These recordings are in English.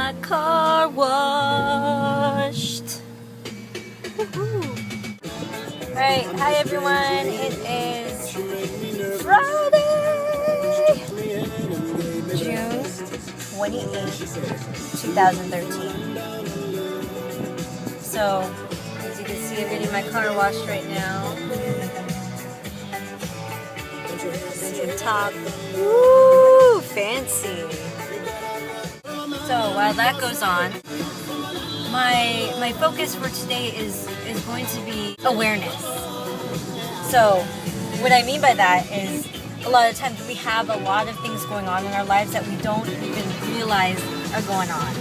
my car washed. Alright, hi everyone. It is Friday, June 28th, 2013. So, as you can see, I'm getting my car washed right now. See the top. Woo! Fancy. So, while that goes on, my focus for today is going to be awareness. So what I mean by that is a lot of times we have a lot of things going on in our lives that we don't even realize are going on,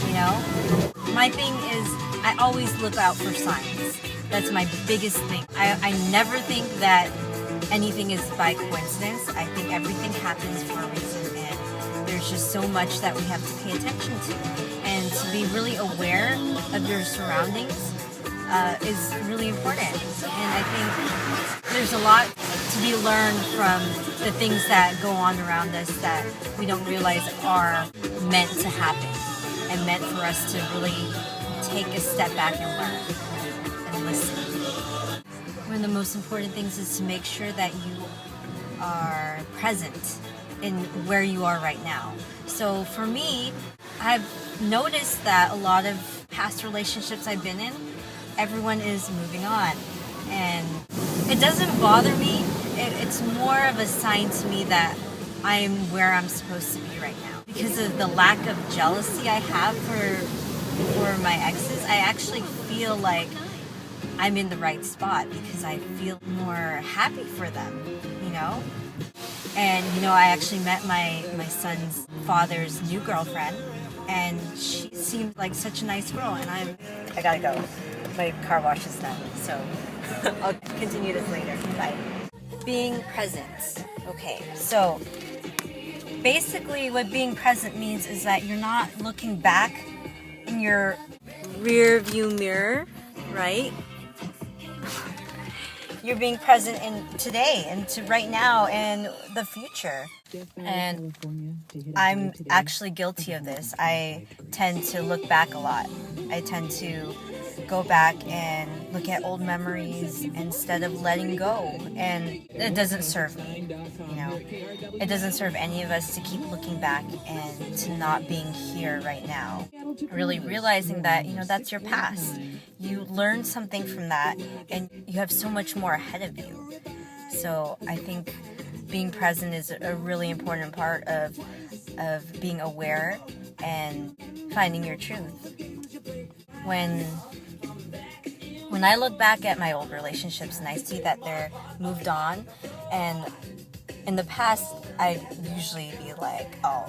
you know? My thing is I always look out for signs. That's my biggest thing. I never think that anything is by coincidence. I think everything happens for a reason, and there's just so much that we have to pay attention to. And to be really aware of your surroundings is really important. And I think there's a lot to be learned from the things that go on around us that we don't realize are meant to happen and meant for us to really take a step back and learn and listen. One of the most important things is to make sure that you are present in where you are right now. So for me, I've noticed that a lot of past relationships I've been in, everyone is moving on. And it doesn't bother me. It's more of a sign to me that I'm where I'm supposed to be right now. Because of the lack of jealousy I have for my exes, I actually feel like I'm in the right spot because I feel more happy for them, you know? And, you know, I actually met my son's father's new girlfriend, and she seemed like such a nice girl, and I gotta go. My car wash is done, so I'll continue this later. Bye. Being present. Okay, so basically what being present means is that you're not looking back in your rear view mirror, right? You're being present in today and to right now and the future. And I'm actually guilty of this. I tend to look back a lot. I tend to go back and look at old memories instead of letting go. And it doesn't serve me, you know. It doesn't serve any of us to keep looking back and to not being here right now. Really realizing that, you know, that's your past. You learn something from that and you have so much more ahead of you. So I think being present is a really important part of being aware and finding your truth. When I look back at my old relationships and I see that they're moved on, and in the past I'd usually be like, oh,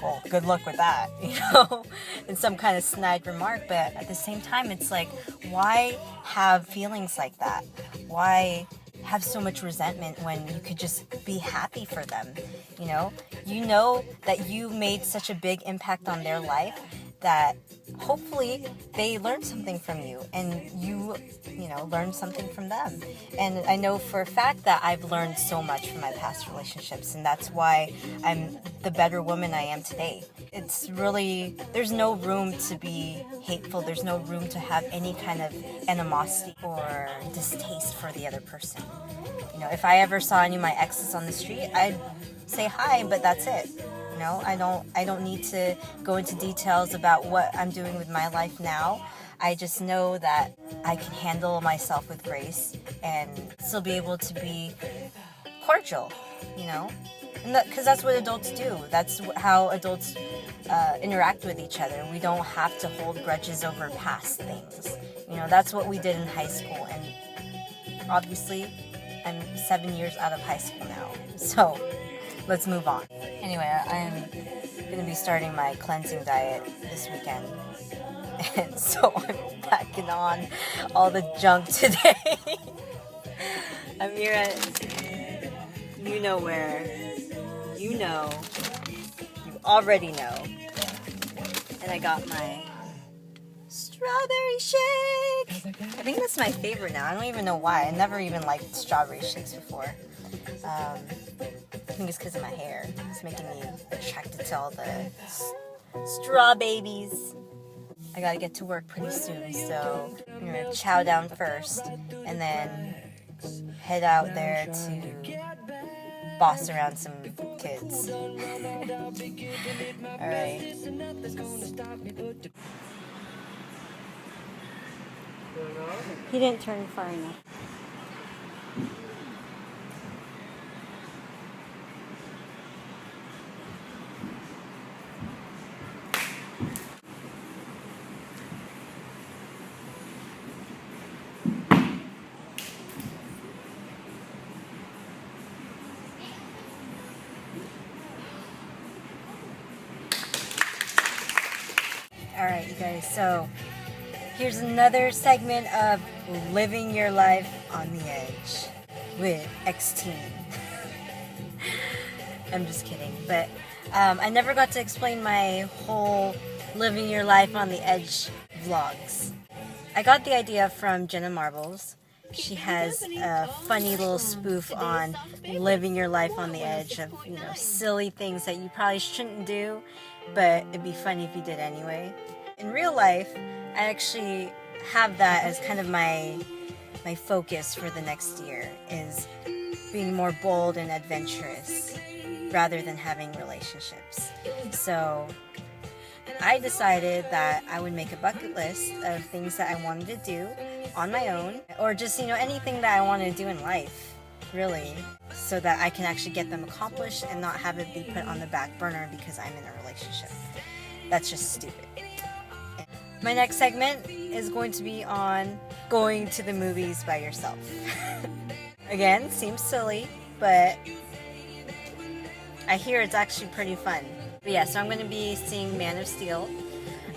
well, good luck with that, you know, in some kind of snide remark. But at the same time, it's like, why have feelings like that? Why have so much resentment when you could just be happy for them? You know that you made such a big impact on their life that hopefully they learned something from you, and you know, learned something from them. And I know for a fact that I've learned so much from my past relationships, and that's why I'm the better woman I am today. It's really, there's no room to be hateful. There's no room to have any kind of animosity or distaste for the other person. You know, if I ever saw any of my exes on the street, I'd say hi, but that's it. You know, I don't need to go into details about what I'm doing with my life now. I just know that I can handle myself with grace and still be able to be cordial, you know? Because that's what adults do. That's how adults interact with each other. We don't have to hold grudges over past things. You know, that's what we did in high school. And obviously, I'm 7 years out of high school now. So let's move on. Anyway, I'm going to be starting my cleansing diet this weekend. And so I'm packing on all the junk today. I'm here at, you know where. You know. You already know. And I got my strawberry shake. I think that's my favorite now. I don't even know why. I never even liked strawberry shakes before. I think it's because of my hair. It's making me attracted to all the Straw babies. I gotta get to work pretty soon, so I'm gonna chow down first and then head out there to boss around some kids. Alright. He didn't turn far enough. Alright, you guys, so here's another segment of living your life on the edge with X-Teen. I'm just kidding, but I never got to explain my whole living your life on the edge vlogs. I got the idea from Jenna Marbles. She has a funny little spoof on living your life on the edge of, you know, silly things that you probably shouldn't do, but it'd be funny if you did anyway. In real life, I actually have that as kind of my focus for the next year, is being more bold and adventurous rather than having relationships. So I decided that I would make a bucket list of things that I wanted to do on my own, or just, you know, anything that I want to do in life, really, so that I can actually get them accomplished and not have it be put on the back burner because I'm in a relationship. That's just stupid. My next segment is going to be on going to the movies by yourself. Again, seems silly, but I hear it's actually pretty fun. But yeah, so I'm going to be seeing Man of Steel.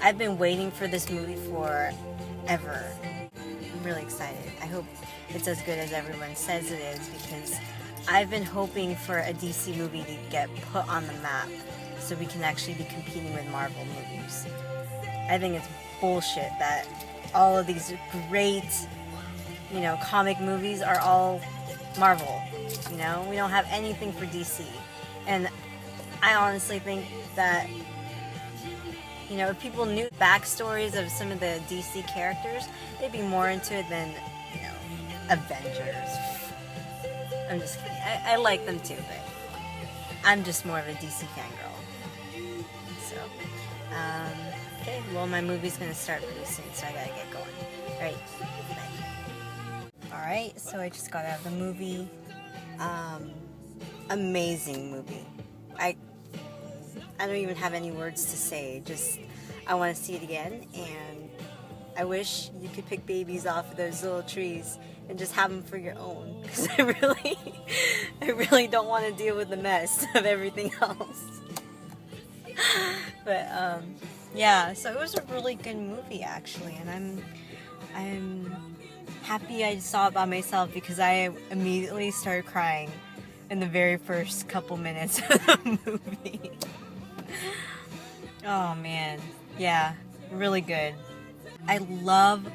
I've been waiting for this movie forever. I'm really excited. I hope it's as good as everyone says it is, because I've been hoping for a DC movie to get put on the map so we can actually be competing with Marvel movies. I think it's bullshit that all of these great, you know, comic movies are all Marvel. You know, we don't have anything for DC. And I honestly think that, you know, if people knew backstories of some of the DC characters, they'd be more into it than, you know, Avengers. I'm just kidding. I like them too, but I'm just more of a DC fangirl. So, okay, well, my movie's gonna start pretty soon, so I gotta get going. Alright, bye. Alright, so I just got out of the movie. Amazing movie. I don't even have any words to say. Just, I want to see it again, and I wish you could pick babies off of those little trees and just have them for your own. Because I really don't want to deal with the mess of everything else. But yeah, so it was a really good movie actually, and I'm happy I saw it by myself, because I immediately started crying in the very first couple minutes of the movie. Oh man, yeah, really good. I love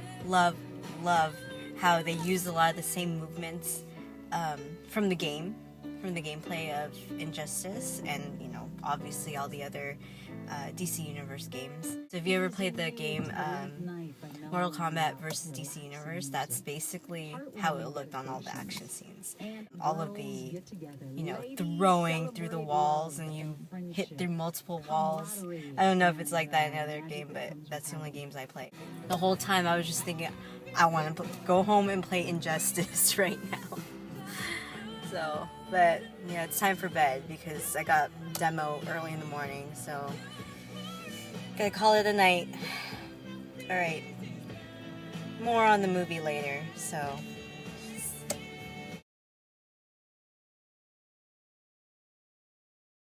how they use a lot of the same movements from the gameplay of Injustice, and, you know, obviously all the other DC Universe games. So if you ever played the game Mortal Kombat versus DC Universe, that's basically how it looked on all the action scenes. All of the, you know, throwing through the walls, and you hit through multiple walls. I don't know if it's like that in other game, but that's the only games I play. The whole time I was just thinking, I want to go home and play Injustice right now. So, but yeah, it's time for bed because I got demo early in the morning, so gotta call it a night. Alright, more on the movie later, so